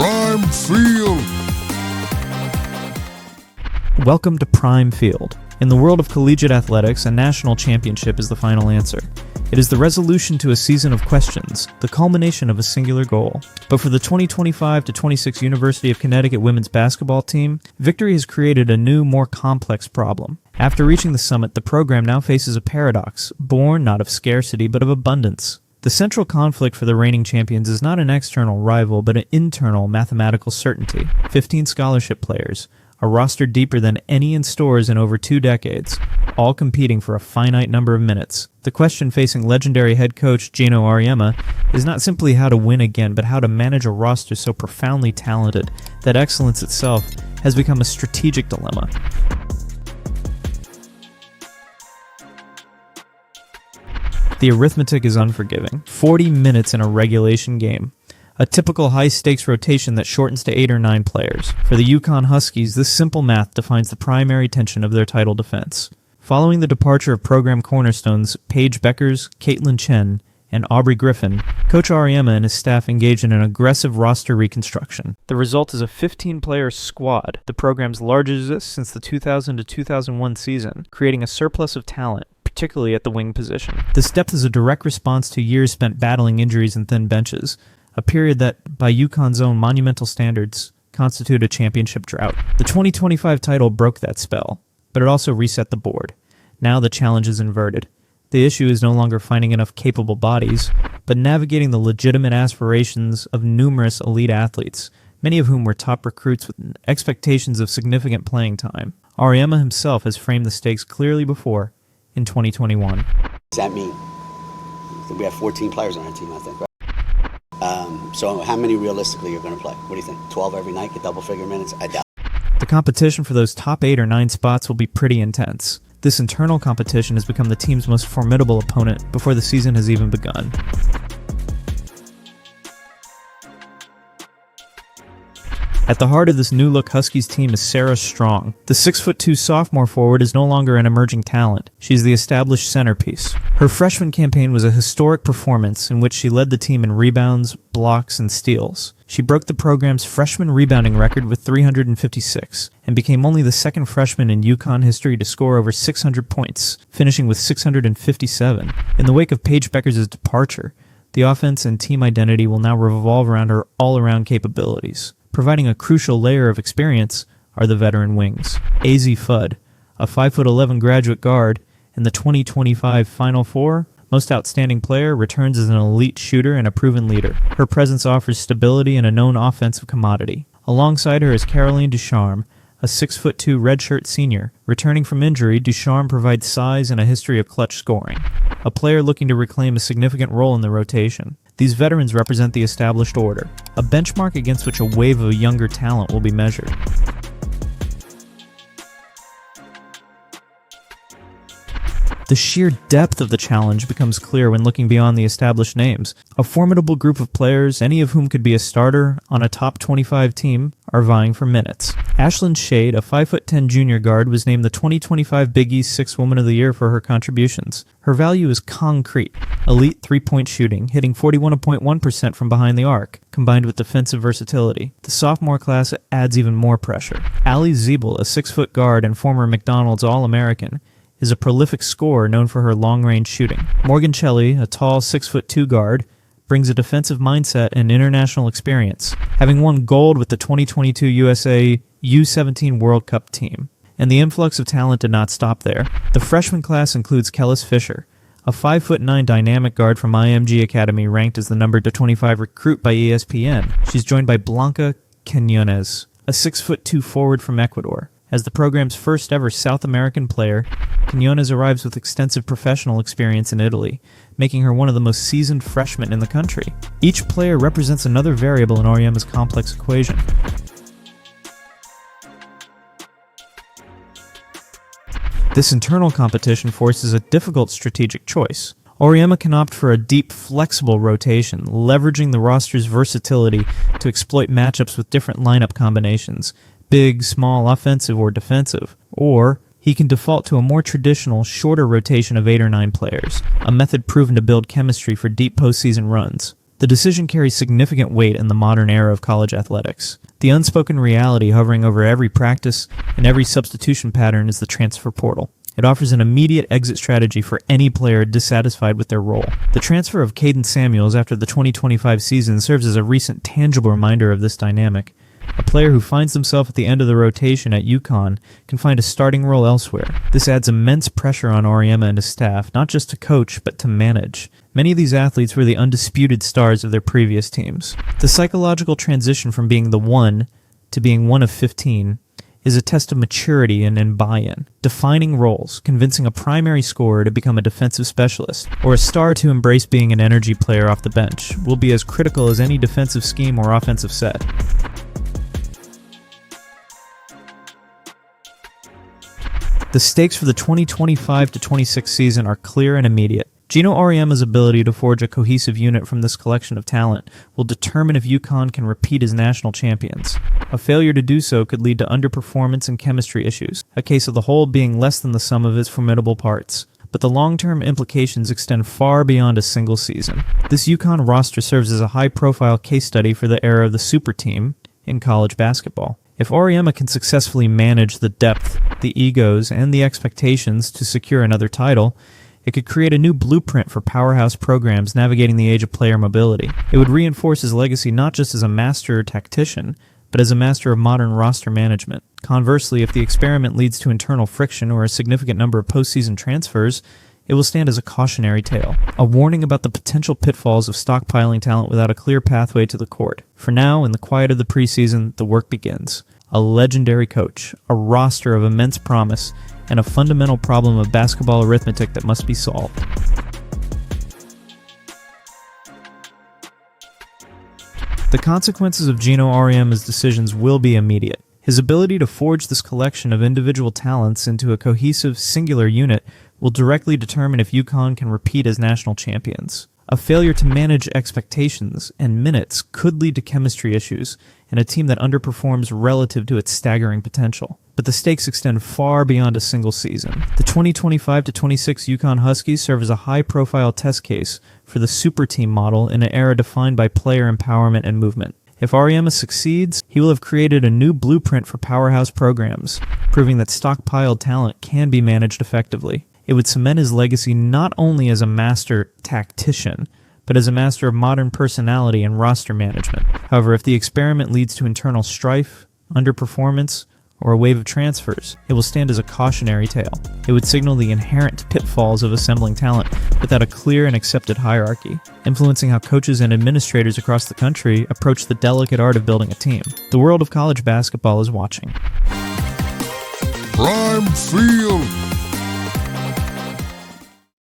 Prime Field. Welcome to Prime Field. In the world of collegiate athletics, a national championship is the final answer. It is the resolution to a season of questions, the culmination of a singular goal. But for the 2025-26 University of Connecticut women's basketball team, victory has created a new, more complex problem. After reaching the summit, the program now faces a paradox, born not of scarcity but of abundance. The central conflict for the reigning champions is not an external rival, but an internal mathematical certainty. 15 scholarship players, a roster deeper than any in stores in over 2 decades, all competing for a finite number of minutes. The question facing legendary head coach Geno Auriemma is not simply how to win again, but how to manage a roster so profoundly talented that excellence itself has become a strategic dilemma. The arithmetic is unforgiving. 40 minutes in a regulation game. A typical high-stakes rotation that shortens to 8 or 9 players. For the UConn Huskies, this simple math defines the primary tension of their title defense. Following the departure of program cornerstones Paige Beckers, Caitlin Chen, and Aubrey Griffin, Coach Auriemma and his staff engaged in an aggressive roster reconstruction. The result is a 15-player squad, the program's largest since the 2000 to 2001 season, creating a surplus of talent, particularly at the wing position. This depth is a direct response to years spent battling injuries and thin benches, a period that, by UConn's own monumental standards, constituted a championship drought. The 2025 title broke that spell, but it also reset the board. Now the challenge is inverted. The issue is no longer finding enough capable bodies, but navigating the legitimate aspirations of numerous elite athletes, many of whom were top recruits with expectations of significant playing time. Auriemma himself has framed the stakes clearly before in 2021. What does that mean? We have 14 players on our team, I think, right? So how many realistically you're going to play? What do you think? 12 every night, get double-figure minutes? I doubt. The competition for those top 8 or 9 spots will be pretty intense. This internal competition has become the team's most formidable opponent before the season has even begun. At the heart of this new-look Huskies team is Sarah Strong. The 6'2" sophomore forward is no longer an emerging talent. She's the established centerpiece. Her freshman campaign was a historic performance in which she led the team in rebounds, blocks, and steals. She broke the program's freshman rebounding record with 356 and became only the second freshman in UConn history to score over 600 points, finishing with 657. In the wake of Paige Beckers' departure, the offense and team identity will now revolve around her all-around capabilities. Providing a crucial layer of experience are the veteran wings. Azzi Fudd, a 5'11" graduate guard, in the 2025 Final Four, most outstanding player, returns as an elite shooter and a proven leader. Her presence offers stability and a known offensive commodity. Alongside her is Caroline Ducharme, a 6'2" redshirt senior. Returning from injury, Ducharme provides size and a history of clutch scoring. A player looking to reclaim a significant role in the rotation. These veterans represent the established order, a benchmark against which a wave of younger talent will be measured. The sheer depth of the challenge becomes clear when looking beyond the established names. A formidable group of players, any of whom could be a starter on a top 25 team, are vying for minutes. Ashlynn Shade, a 5'10" junior guard, was named the 2025 Big East 6th Woman of the Year for her contributions. Her value is concrete. Elite three-point shooting, hitting 41.1% from behind the arc, combined with defensive versatility. The sophomore class adds even more pressure. Ali Ziebel, a 6-foot guard and former McDonald's All-American, is a prolific scorer known for her long-range shooting. Morgan Shelley, a tall 6'2" guard, brings a defensive mindset and international experience, having won gold with the 2022 USA U17 World Cup team. And the influx of talent did not stop there. The freshman class includes Kelis Fisher, a 5'9" dynamic guard from IMG Academy ranked as the number 25 recruit by ESPN. She's joined by Blanca Quinonez, a 6'2" forward from Ecuador. As the program's first ever South American player, Quinones arrives with extensive professional experience in Italy, making her one of the most seasoned freshmen in the country. Each player represents another variable in Auriemma's complex equation. This internal competition forces a difficult strategic choice. Auriemma can opt for a deep, flexible rotation, leveraging the roster's versatility to exploit matchups with different lineup combinations, big, small, offensive, or defensive. Or he can default to a more traditional, shorter rotation of 8 or 9 players, a method proven to build chemistry for deep postseason runs. The decision carries significant weight in the modern era of college athletics. The unspoken reality hovering over every practice and every substitution pattern is the transfer portal. It offers an immediate exit strategy for any player dissatisfied with their role. The transfer of Caden Samuels after the 2025 season serves as a recent tangible reminder of this dynamic. A player who finds himself at the end of the rotation at UConn can find a starting role elsewhere. This adds immense pressure on Auriemma and his staff, not just to coach, but to manage. Many of these athletes were the undisputed stars of their previous teams. The psychological transition from being the one to being one of 15 is a test of maturity and buy-in. Defining roles, convincing a primary scorer to become a defensive specialist, or a star to embrace being an energy player off the bench, will be as critical as any defensive scheme or offensive set. The stakes for the 2025-26 season are clear and immediate. Geno Auriemma's ability to forge a cohesive unit from this collection of talent will determine if UConn can repeat as national champions. A failure to do so could lead to underperformance and chemistry issues, a case of the whole being less than the sum of its formidable parts. But the long-term implications extend far beyond a single season. This UConn roster serves as a high-profile case study for the era of the super team in college basketball. If Auriemma can successfully manage the depth, the egos, and the expectations to secure another title, it could create a new blueprint for powerhouse programs navigating the age of player mobility. It would reinforce his legacy not just as a master tactician, but as a master of modern roster management. Conversely, if the experiment leads to internal friction or a significant number of postseason transfers, it will stand as a cautionary tale, a warning about the potential pitfalls of stockpiling talent without a clear pathway to the court. For now, in the quiet of the preseason, the work begins. A legendary coach, a roster of immense promise, and a fundamental problem of basketball arithmetic that must be solved. The consequences of Geno Auriemma's decisions will be immediate. His ability to forge this collection of individual talents into a cohesive, singular unit will directly determine if UConn can repeat as national champions. A failure to manage expectations and minutes could lead to chemistry issues and a team that underperforms relative to its staggering potential. But the stakes extend far beyond a single season. The 2025-26 UConn Huskies serve as a high-profile test case for the super team model in an era defined by player empowerment and movement. If Auriemma succeeds, he will have created a new blueprint for powerhouse programs, proving that stockpiled talent can be managed effectively. It would cement his legacy not only as a master tactician, but as a master of modern personality and roster management. However, if the experiment leads to internal strife, underperformance, or a wave of transfers, it will stand as a cautionary tale. It would signal the inherent pitfalls of assembling talent without a clear and accepted hierarchy, influencing how coaches and administrators across the country approach the delicate art of building a team. The world of college basketball is watching. Prime Field.